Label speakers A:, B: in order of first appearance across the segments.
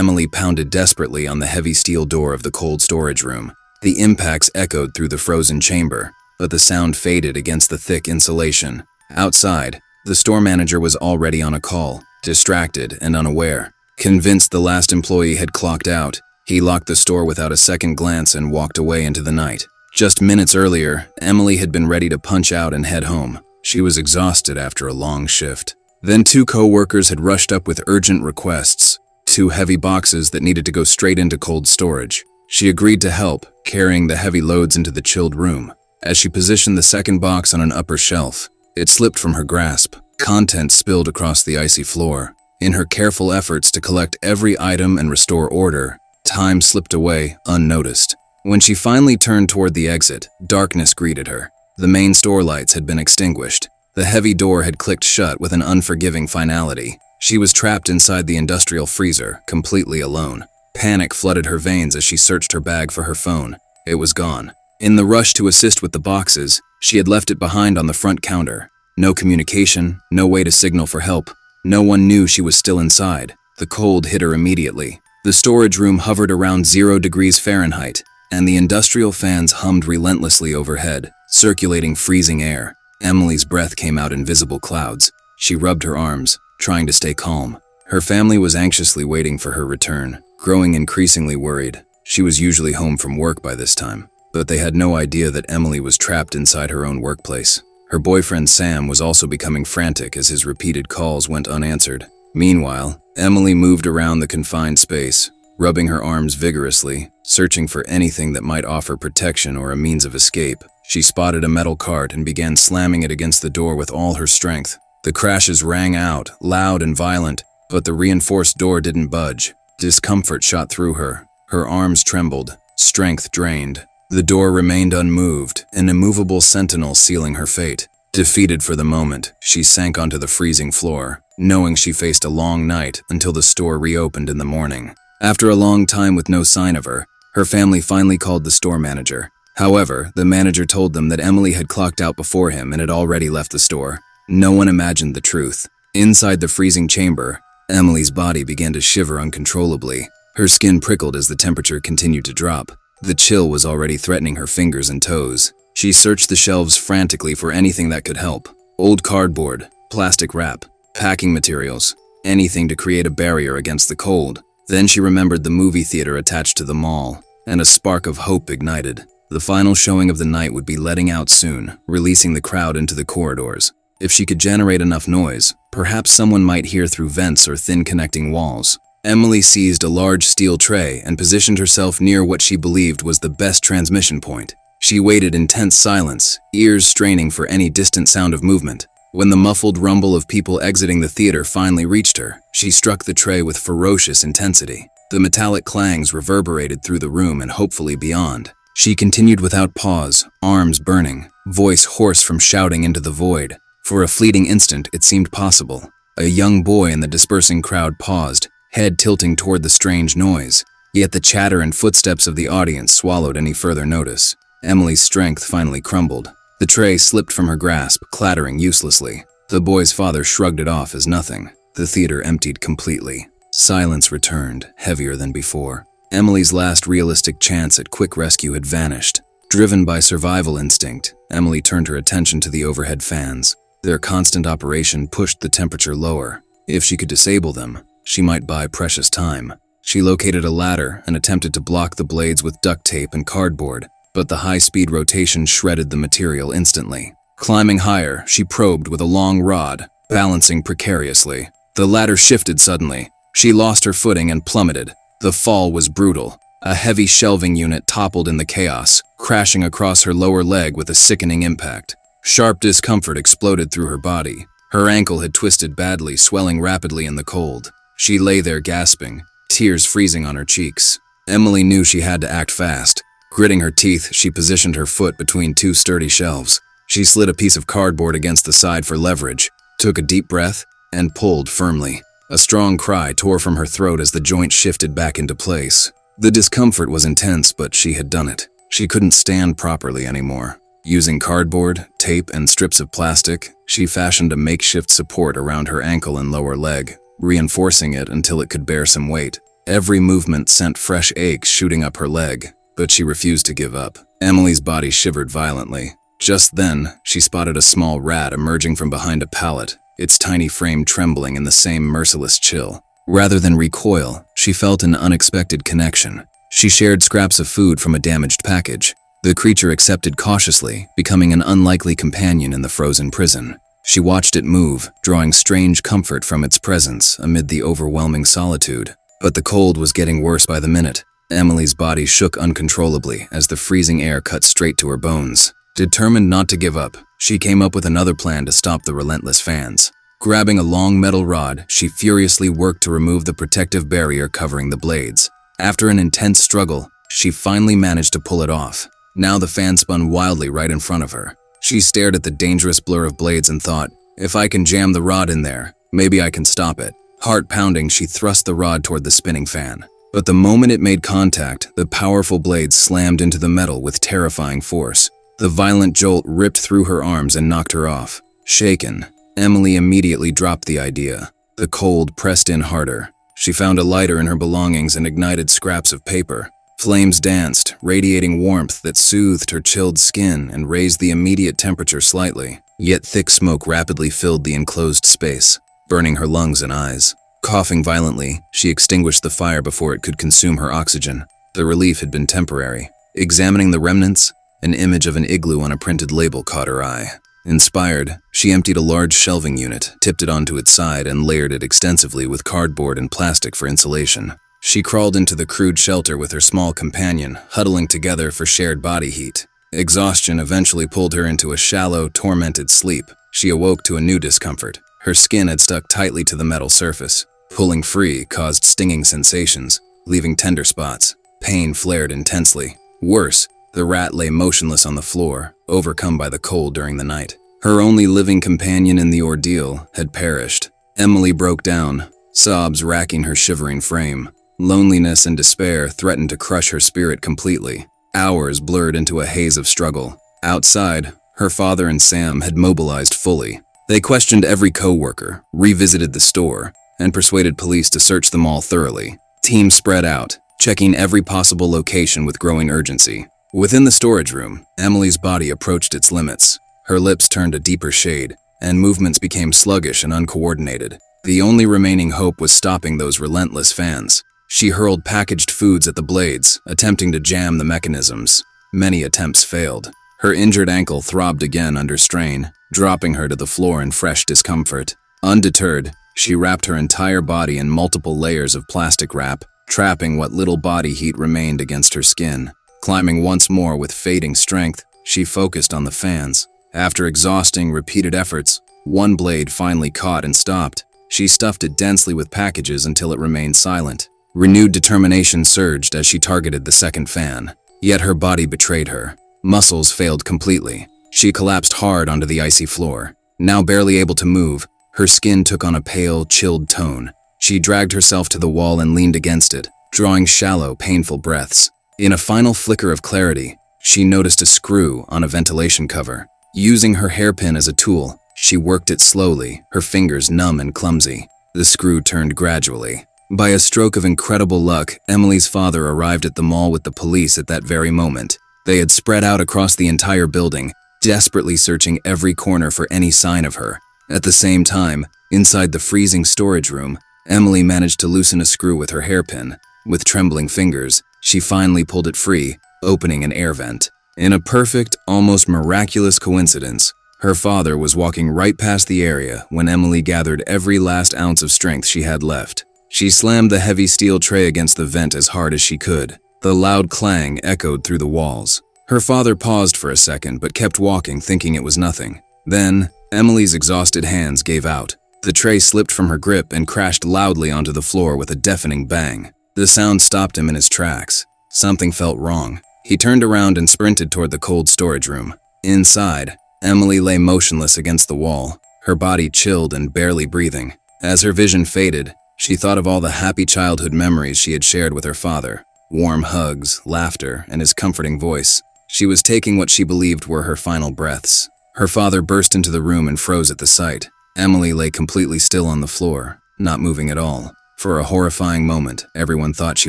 A: Emily pounded desperately on the heavy steel door of the cold storage room. The impacts echoed through the frozen chamber, but the sound faded against the thick insulation. Outside, the store manager was already on a call, distracted and unaware. Convinced the last employee had clocked out, he locked the store without a second glance and walked away into the night. Just minutes earlier, Emily had been ready to punch out and head home. She was exhausted after a long shift. Then 2 co-workers had rushed up with urgent requests, 2 heavy boxes that needed to go straight into cold storage. She agreed to help, carrying the heavy loads into the chilled room. As she positioned the second box on an upper shelf, it slipped from her grasp. Contents spilled across the icy floor. In her careful efforts to collect every item and restore order, time slipped away unnoticed. When she finally turned toward the exit, darkness greeted her. The main store lights had been extinguished. The heavy door had clicked shut with an unforgiving finality. She was trapped inside the industrial freezer, completely alone. Panic flooded her veins as she searched her bag for her phone. It was gone. In the rush to assist with the boxes, she had left it behind on the front counter. No communication, no way to signal for help. No one knew she was still inside. The cold hit her immediately. The storage room hovered around 0 degrees Fahrenheit, and the industrial fans hummed relentlessly overhead, circulating freezing air. Emily's breath came out in visible clouds. She rubbed her arms, trying to stay calm. Her family was anxiously waiting for her return, growing increasingly worried. She was usually home from work by this time, but they had no idea that Emily was trapped inside her own workplace. Her boyfriend Sam was also becoming frantic as his repeated calls went unanswered. Meanwhile, Emily moved around the confined space, rubbing her arms vigorously, searching for anything that might offer protection or a means of escape. She spotted a metal cart and began slamming it against the door with all her strength. The crashes rang out, loud and violent, but the reinforced door didn't budge. Discomfort shot through her. Her arms trembled, strength drained. The door remained unmoved, an immovable sentinel sealing her fate. Defeated for the moment, she sank onto the freezing floor, knowing she faced a long night until the store reopened in the morning. After a long time with no sign of her, her family finally called the store manager. However, the manager told them that Emily had clocked out before him and had already left the store. No one imagined the truth. Inside the freezing chamber, Emily's body began to shiver uncontrollably. Her skin prickled as the temperature continued to drop. The chill was already threatening her fingers and toes. She searched the shelves frantically for anything that could help. Old cardboard, plastic wrap, packing materials, anything to create a barrier against the cold. Then she remembered the movie theater attached to the mall, and a spark of hope ignited. The final showing of the night would be letting out soon, releasing the crowd into the corridors. If she could generate enough noise, perhaps someone might hear through vents or thin connecting walls. Emily seized a large steel tray and positioned herself near what she believed was the best transmission point. She waited in tense silence, ears straining for any distant sound of movement. When the muffled rumble of people exiting the theater finally reached her, she struck the tray with ferocious intensity. The metallic clangs reverberated through the room and hopefully beyond. She continued without pause, arms burning, voice hoarse from shouting into the void. For a fleeting instant, it seemed possible. A young boy in the dispersing crowd paused, head tilting toward the strange noise. Yet the chatter and footsteps of the audience swallowed any further notice. Emily's strength finally crumbled. The tray slipped from her grasp, clattering uselessly. The boy's father shrugged it off as nothing. The theater emptied completely. Silence returned, heavier than before. Emily's last realistic chance at quick rescue had vanished. Driven by survival instinct, Emily turned her attention to the overhead fans. Their constant operation pushed the temperature lower. If she could disable them, she might buy precious time. She located a ladder and attempted to block the blades with duct tape and cardboard, but the high-speed rotation shredded the material instantly. Climbing higher, she probed with a long rod, balancing precariously. The ladder shifted suddenly. She lost her footing and plummeted. The fall was brutal. A heavy shelving unit toppled in the chaos, crashing across her lower leg with a sickening impact. Sharp discomfort exploded through her body. Her ankle had twisted badly, swelling rapidly in the cold. She lay there gasping, tears freezing on her cheeks. Emily knew she had to act fast. Gritting her teeth, she positioned her foot between 2 sturdy shelves. She slid a piece of cardboard against the side for leverage, took a deep breath, and pulled firmly. A strong cry tore from her throat as the joint shifted back into place. The discomfort was intense, but she had done it. She couldn't stand properly anymore. Using cardboard, tape, and strips of plastic, she fashioned a makeshift support around her ankle and lower leg, reinforcing it until it could bear some weight. Every movement sent fresh aches shooting up her leg, but she refused to give up. Emily's body shivered violently. Just then, she spotted a small rat emerging from behind a pallet, its tiny frame trembling in the same merciless chill. Rather than recoil, she felt an unexpected connection. She shared scraps of food from a damaged package. The creature accepted cautiously, becoming an unlikely companion in the frozen prison. She watched it move, drawing strange comfort from its presence amid the overwhelming solitude. But the cold was getting worse by the minute. Emily's body shook uncontrollably as the freezing air cut straight to her bones. Determined not to give up, she came up with another plan to stop the relentless fans. Grabbing a long metal rod, she furiously worked to remove the protective barrier covering the blades. After an intense struggle, she finally managed to pull it off. Now the fan spun wildly right in front of her. She stared at the dangerous blur of blades and thought, if I can jam the rod in there, maybe I can stop it. Heart pounding, she thrust the rod toward the spinning fan. But the moment it made contact, the powerful blades slammed into the metal with terrifying force. The violent jolt ripped through her arms and knocked her off. Shaken, Emily immediately dropped the idea. The cold pressed in harder. She found a lighter in her belongings and ignited scraps of paper. Flames danced, radiating warmth that soothed her chilled skin and raised the immediate temperature slightly. Yet thick smoke rapidly filled the enclosed space, burning her lungs and eyes. Coughing violently, she extinguished the fire before it could consume her oxygen. The relief had been temporary. Examining the remnants, an image of an igloo on a printed label caught her eye. Inspired, she emptied a large shelving unit, tipped it onto its side, and layered it extensively with cardboard and plastic for insulation. She crawled into the crude shelter with her small companion, huddling together for shared body heat. Exhaustion eventually pulled her into a shallow, tormented sleep. She awoke to a new discomfort. Her skin had stuck tightly to the metal surface. Pulling free caused stinging sensations, leaving tender spots. Pain flared intensely. Worse, the rat lay motionless on the floor, overcome by the cold during the night. Her only living companion in the ordeal had perished. Emily broke down, sobs racking her shivering frame. Loneliness and despair threatened to crush her spirit completely. Hours blurred into a haze of struggle. Outside, her father and Sam had mobilized fully. They questioned every coworker, revisited the store, and persuaded police to search them all thoroughly. Teams spread out, checking every possible location with growing urgency. Within the storage room, Emily's body approached its limits. Her lips turned a deeper shade, and movements became sluggish and uncoordinated. The only remaining hope was stopping those relentless fans. She hurled packaged foods at the blades, attempting to jam the mechanisms. Many attempts failed. Her injured ankle throbbed again under strain, dropping her to the floor in fresh discomfort. Undeterred, she wrapped her entire body in multiple layers of plastic wrap, trapping what little body heat remained against her skin. Climbing once more with fading strength, she focused on the fans. After exhausting repeated efforts, one blade finally caught and stopped. She stuffed it densely with packages until it remained silent. Renewed determination surged as she targeted the second fan. Yet her body betrayed her. Muscles failed completely. She collapsed hard onto the icy floor. Now barely able to move, her skin took on a pale, chilled tone. She dragged herself to the wall and leaned against it, drawing shallow, painful breaths. In a final flicker of clarity, she noticed a screw on a ventilation cover. Using her hairpin as a tool, she worked it slowly, her fingers numb and clumsy. The screw turned gradually. By a stroke of incredible luck, Emily's father arrived at the mall with the police at that very moment. They had spread out across the entire building, desperately searching every corner for any sign of her. At the same time, inside the freezing storage room, Emily managed to loosen a screw with her hairpin. With trembling fingers, she finally pulled it free, opening an air vent. In a perfect, almost miraculous coincidence, her father was walking right past the area when Emily gathered every last ounce of strength she had left. She slammed the heavy steel tray against the vent as hard as she could. The loud clang echoed through the walls. Her father paused for a second but kept walking, thinking it was nothing. Then, Emily's exhausted hands gave out. The tray slipped from her grip and crashed loudly onto the floor with a deafening bang. The sound stopped him in his tracks. Something felt wrong. He turned around and sprinted toward the cold storage room. Inside, Emily lay motionless against the wall, her body chilled and barely breathing. As her vision faded, she thought of all the happy childhood memories she had shared with her father. Warm hugs, laughter, and his comforting voice. She was taking what she believed were her final breaths. Her father burst into the room and froze at the sight. Emily lay completely still on the floor, not moving at all. For a horrifying moment, everyone thought she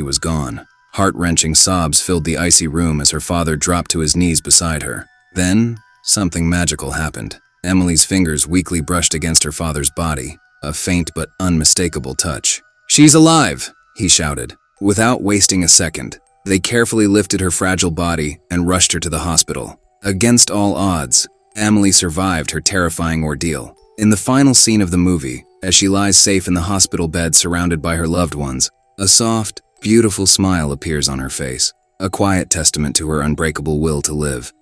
A: was gone. Heart-wrenching sobs filled the icy room as her father dropped to his knees beside her. Then, something magical happened. Emily's fingers weakly brushed against her father's body, a faint but unmistakable touch. "She's alive!" he shouted. Without wasting a second, they carefully lifted her fragile body and rushed her to the hospital. Against all odds, Emily survived her terrifying ordeal. In the final scene of the movie, as she lies safe in the hospital bed surrounded by her loved ones, a soft, beautiful smile appears on her face, a quiet testament to her unbreakable will to live.